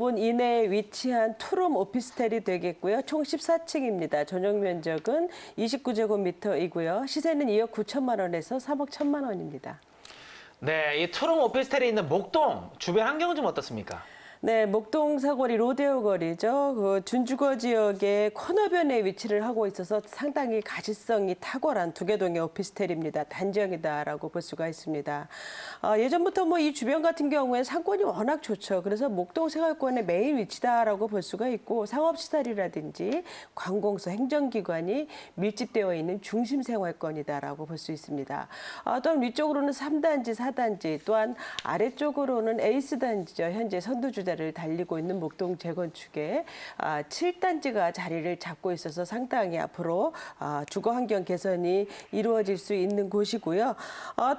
5분 이내에 위치한 투룸 오피스텔이 되겠고요. 총 14층입니다. 전용 면적은 29제곱미터이고요. 시세는 2억 9천만 원에서 3억 1천만 원입니다. 네, 이 투룸 오피스텔이 있는 목동 주변 환경은 좀 어떻습니까? 네, 목동 사거리 로데오 거리죠. 그 준주거 지역의 코너변에 위치를 하고 있어서 상당히 가시성이 탁월한 두개동의 오피스텔입니다. 단지형이다라고 볼 수가 있습니다. 예전부터 뭐 이 주변 같은 경우에 상권이 워낙 좋죠. 그래서 목동 생활권의 메인 위치다라고 볼 수가 있고 상업시설이라든지 관공서, 행정기관이 밀집되어 있는 중심 생활권이다라고 볼 수 있습니다. 또한 위쪽으로는 3단지, 4단지, 또한 아래쪽으로는 에이스 단지죠. 현재 선두주자를 달리고 있는 목동 재건축에 7단지가 자리를 잡고 있어서 상당히 앞으로 주거 환경 개선이 이루어질 수 있는 곳이고요.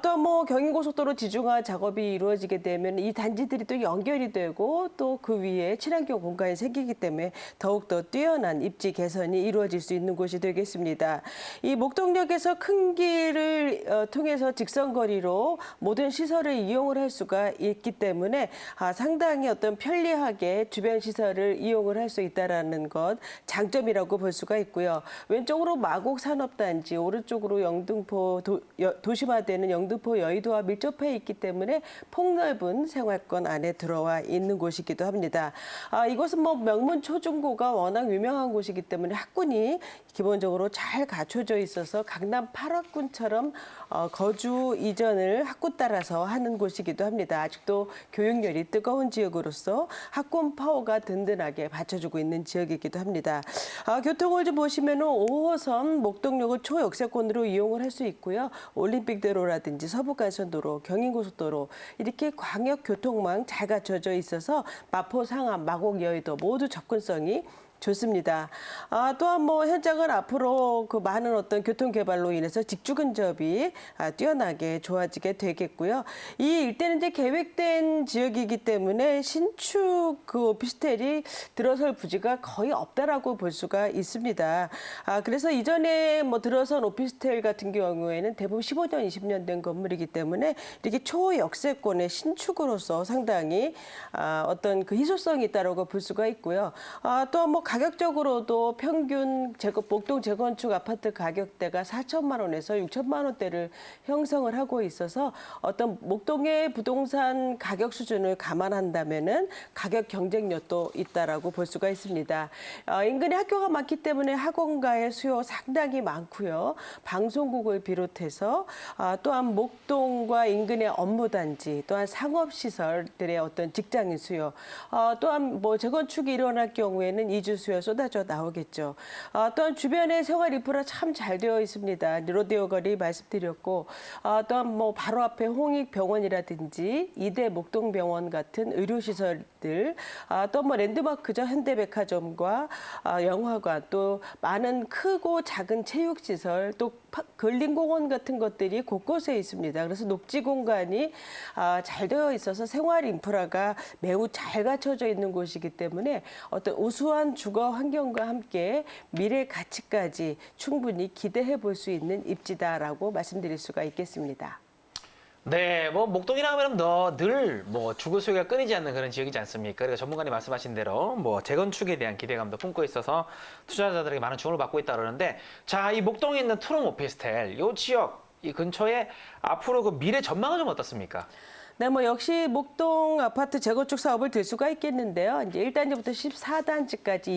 또 뭐 경인고속도로 지중화 작업이 이루어지게 되면 이 단지들이 또 연결이 되고 또 그 위에 친환경 공간이 생기기 때문에 더욱더 뛰어난 입지 개선이 이루어질 수 있는 곳이 되겠습니다. 이 목동역에서 큰 길을 통해서 직선거리로 모든 시설을 이용을 할 수가 있기 때문에 상당히 어떤 편리하게 주변 시설을 이용을 할 수 있다는 것 장점이라고 볼 수가 있고요. 왼쪽으로 마곡 산업단지, 오른쪽으로 영등포 도심화되는 영등포 여의도와 밀접해 있기 때문에 폭넓은 생활권 안에 들어와 있는 곳이기도 합니다. 이곳은 뭐 명문 초중고가 워낙 유명한 곳이기 때문에 학군이 기본적으로 잘 갖춰져 있어서 강남 8학군처럼 거주 이전을 학군 따라서 하는 곳이기도 합니다. 아직도 교육열이 뜨거운 지역으로서 학군 파워가 든든하게 받쳐주고 있는 지역이기도 합니다. 교통을 좀 보시면 5호선 목동역을 초역세권으로 이용을 할 수 있고요. 올림픽대로라든지 서부간선도로, 경인고속도로 이렇게 광역교통망 잘 갖춰져 있어서 마포, 상암, 마곡, 여의도 모두 접근성이 좋습니다. 또한 뭐 현장은 앞으로 그 많은 어떤 교통 개발로 인해서 직주 근접이 뛰어나게 좋아지게 되겠고요. 이 일대는 이제 계획된 지역이기 때문에 신축 그 오피스텔이 들어설 부지가 거의 없다라고 볼 수가 있습니다. 그래서 이전에 뭐 들어선 오피스텔 같은 경우에는 대부분 15년, 20년 된 건물이기 때문에 이렇게 초역세권의 신축으로서 상당히 어떤 그 희소성이 있다라고 볼 수가 있고요. 또 뭐 가격적으로도 평균 목동 재건축 아파트 가격대가 4천만 원에서 6천만 원대를 형성을 하고 있어서 어떤 목동의 부동산 가격 수준을 감안한다면은 가격 경쟁력도 있다라고 볼 수가 있습니다. 인근에 학교가 많기 때문에 학원가의 수요 상당히 많고요. 방송국을 비롯해서 또한 목동과 인근의 업무단지, 또한 상업시설들의 어떤 직장인 수요, 또한 뭐 재건축이 일어날 경우에는 이주 수요 쏟아져 나오겠죠. 또한 주변에 생활 인프라 참 잘 되어 있습니다. 로데오 거리 말씀드렸고, 또한 뭐 바로 앞에 홍익병원이라든지 이대 목동병원 같은 의료시설들, 또 뭐 랜드마크죠. 현대백화점과 영화관, 또 많은 크고 작은 체육시설, 또 근린공원 같은 것들이 곳곳에 있습니다. 그래서 녹지 공간이 잘 되어 있어서 생활 인프라가 매우 잘 갖춰져 있는 곳이기 때문에 어떤 우수한 주거 환경과 함께 미래 가치까지 충분히 기대해 볼 수 있는 입지다라고 말씀드릴 수가 있겠습니다. 네, 뭐 목동이라 하면 늘 뭐 주거 수요가 끊이지 않는 그런 지역이지 않습니까? 그리고 전문가님 말씀하신 대로 뭐 재건축에 대한 기대감도 품고 있어서 투자자들에게 많은 주목을 받고 있다 그러는데, 자, 이 목동에 있는 투룸 오피스텔, 이 지역, 이 근처에 앞으로 그 미래 전망은 좀 어떻습니까? 네, 뭐 역시 목동 아파트 재건축 사업을 들 수가 있겠는데요. 이제 1단지부터 14단지까지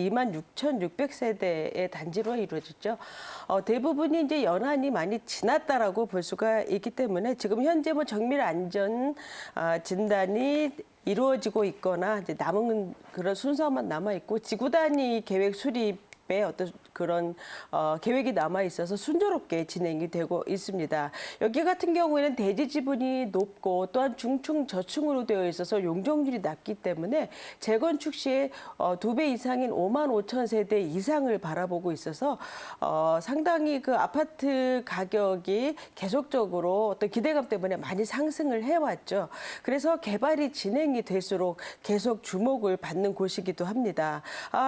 26,600세대의 단지로 이루어졌죠. 대부분이 이제 연한이 많이 지났다라고 볼 수가 있기 때문에 지금 현재 뭐 정밀 안전 진단이 이루어지고 있거나 이제 남은 그런 순서만 남아 있고 지구 단위 계획 수립 어떤 그런 계획이 남아 있어서 순조롭게 진행이 되고 있습니다. 여기 같은 경우에는 대지 지분이 높고 또한 중층 저층으로 되어 있어서 용적률이 낮기 때문에 재건축 시에 2배 이상인 5만 5천 세대 이상을 바라보고 있어서 상당히 그 아파트 가격이 계속적으로 어떤 기대감 때문에 많이 상승을 해왔죠. 그래서 개발이 진행이 될수록 계속 주목을 받는 곳이기도 합니다.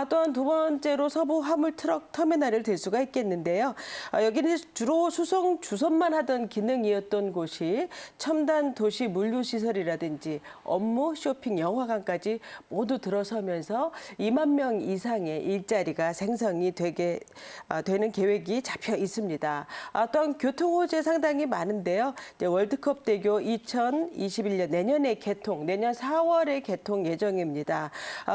또한 두 번째로 서부 화물 트럭 터미널을 들 수가 있겠는데요. 여기는 주로 수송 주선만 하던 기능이었던 곳이 첨단 도시 물류시설이라든지 업무, 쇼핑, 영화관까지 모두 들어서면서 2만 명 이상의 일자리가 생성이 되는 계획이 잡혀 있습니다. 또한 교통 호재 상당히 많은데요. 이제 월드컵 대교 2021년 내년에 내년 4월에 개통 예정입니다.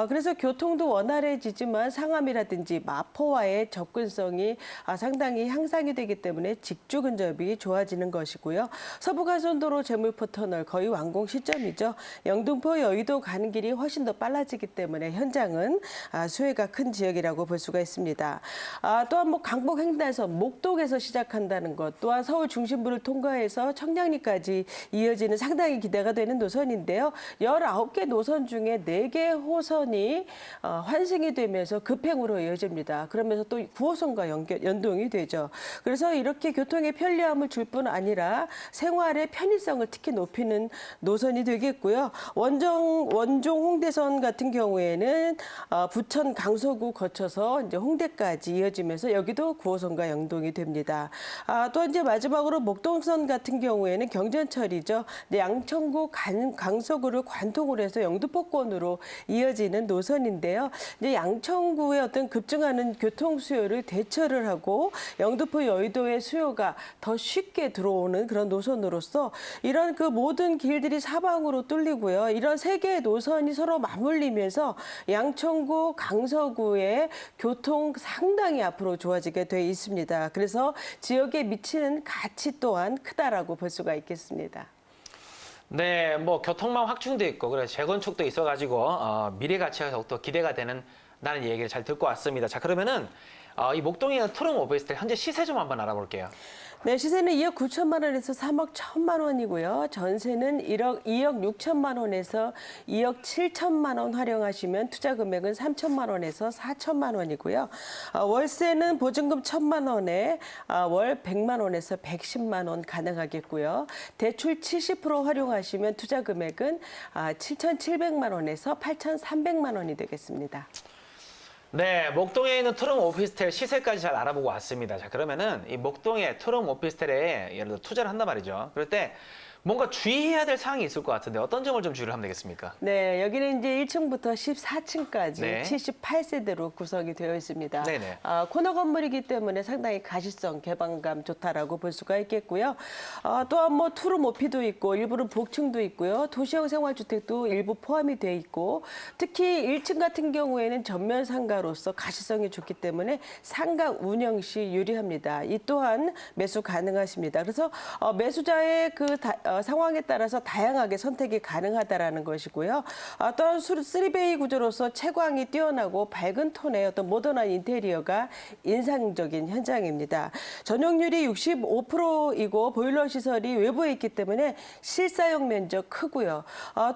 그래서 교통도 원활해지지만 상암이라든지 마포와의 접근성이 상당히 향상이 되기 때문에 직주 근접이 좋아지는 것이고요. 서부간선도로 제물포터널 거의 완공 시점이죠. 영등포 여의도 가는 길이 훨씬 더 빨라지기 때문에 현장은 수혜가 큰 지역이라고 볼 수가 있습니다. 또한 강북 횡단선 목동에서 시작한다는 것, 또한 서울 중심부를 통과해서 청량리까지 이어지는 상당히 기대가 되는 노선인데요. 19개 노선 중에 4개 호선이 환승이 되면서 급행으로 이어집니다. 그러면서 또 9호선과 연동이 되죠. 그래서 이렇게 교통의 편리함을 줄 뿐 아니라 생활의 편의성을 특히 높이는 노선이 되겠고요. 원종 홍대선 같은 경우에는 부천 강서구 거쳐서 이제 홍대까지 이어지면서 여기도 9호선과 연동이 됩니다. 또 이제 마지막으로 목동선 같은 경우에는 경전철이죠. 양천구 강서구를 관통을 해서 영등포권으로 이어지는 노선인데요. 이제 양천구의 어떤 급증하는 교통 수요를 대처를 하고 영등포 여의도의 수요가 더 쉽게 들어오는 그런 노선으로서 이런 그 모든 길들이 사방으로 뚫리고요. 이런 3개의 노선이 서로 맞물리면서 양천구, 강서구의 교통 상당히 앞으로 좋아지게 돼 있습니다. 그래서 지역에 미치는 가치 또한 크다라고 볼 수가 있겠습니다. 네, 뭐 교통망 확충도 있고 그래서 재건축도 있어가지고 미래 가치가 더욱더 기대가 되는 다는 얘기를 잘 듣고 왔습니다. 자, 그러면은 이 목동에 있는 투룸 오피스텔 현재 시세 좀 한번 알아볼게요. 네, 시세는 2억 9천만 원에서 3억 1천만 원이고요. 전세는 2억 6천만 원에서 2억 7천만 원 활용하시면 투자 금액은 3천만 원에서 4천만 원이고요. 월세는 보증금 1천만 원에 월 100만 원에서 110만 원 가능하겠고요. 대출 70% 활용하시면 투자 금액은 7,700만 원에서 8,300만 원이 되겠습니다. 네, 목동에 있는 투룸 오피스텔 시세까지 잘 알아보고 왔습니다. 자, 그러면은 이 목동의 투룸 오피스텔에 예를 들어 투자를 한단 말이죠. 그럴 때 뭔가 주의해야 될 사항이 있을 것 같은데 어떤 점을 좀 주의를 하면 되겠습니까? 네, 여기는 이제 1층부터 14층까지 네. 78세대로 구성이 되어 있습니다. 네네. 코너 건물이기 때문에 상당히 가시성, 개방감 좋다라고 볼 수가 있겠고요. 또한 뭐 투룸 오피도 있고 일부는 복층도 있고요. 도시형 생활주택도 일부 포함이 돼 있고 특히 1층 같은 경우에는 전면 상가로서 가시성이 좋기 때문에 상가 운영 시 유리합니다. 이 또한 매수 가능하십니다. 그래서 매수자의 상황에 따라서 다양하게 선택이 가능하다라는 것이고요. 또한 3베이 구조로서 채광이 뛰어나고 밝은 톤의 어떤 모던한 인테리어가 인상적인 현장입니다. 전용률이 65%이고 보일러 시설이 외부에 있기 때문에 실사용 면적 크고요.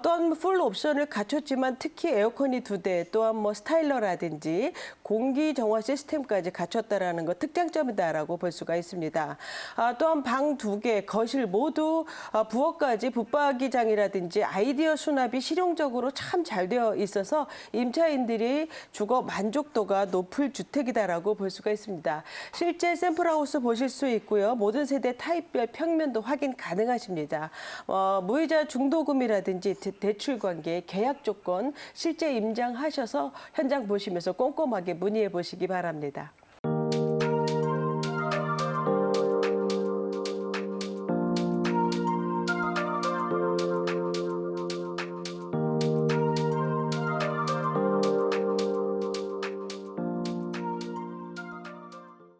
또한 풀 옵션을 갖췄지만 특히 에어컨이 2대, 또한 뭐 스타일러라든지 공기 정화 시스템까지 갖췄다라는 것 특장점이다라고 볼 수가 있습니다. 또한 방 2개, 거실 모두 부엌까지 붙박이장이라든지 아이디어 수납이 실용적으로 참 잘 되어 있어서 임차인들이 주거 만족도가 높을 주택이다라고 볼 수가 있습니다. 실제 샘플하우스 보실 수 있고요. 모든 세대 타입별 평면도 확인 가능하십니다. 무이자 중도금이라든지 대출 관계, 계약 조건 실제 임장하셔서 현장 보시면서 꼼꼼하게 문의해 보시기 바랍니다.